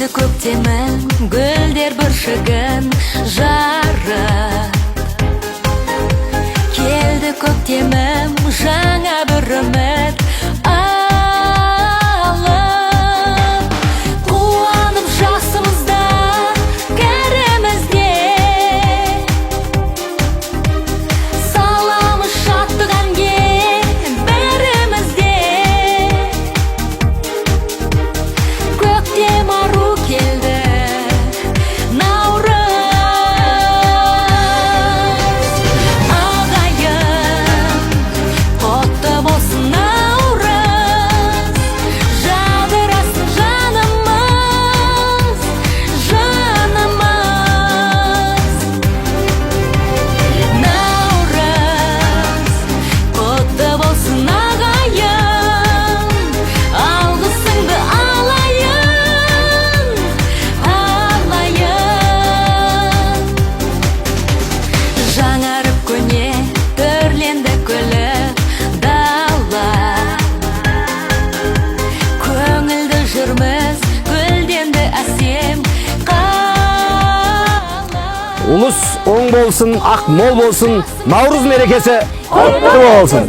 Келді көктемім, гүлдер бүршігін жарып. Келді көктемім, жаңа бір үміт алып. Қуанып жасымызда кәрімізде, саламыз шаттық әнге бәрімізде. Көктем ару келді, наурыз. Ағайын, құтты болсын наурыз. Жадырасын жанымыз, жанымыз. Наурыз, құтты болсын ағайын. Алғысыңды алайын, алайын. Жаңарып көне, түрленді күліп дала. Көңілді жүрміз, гүлденді әсем қала. Улус оң болсын, ақ мол болсын, Наурыз мерекесі құтты болсын.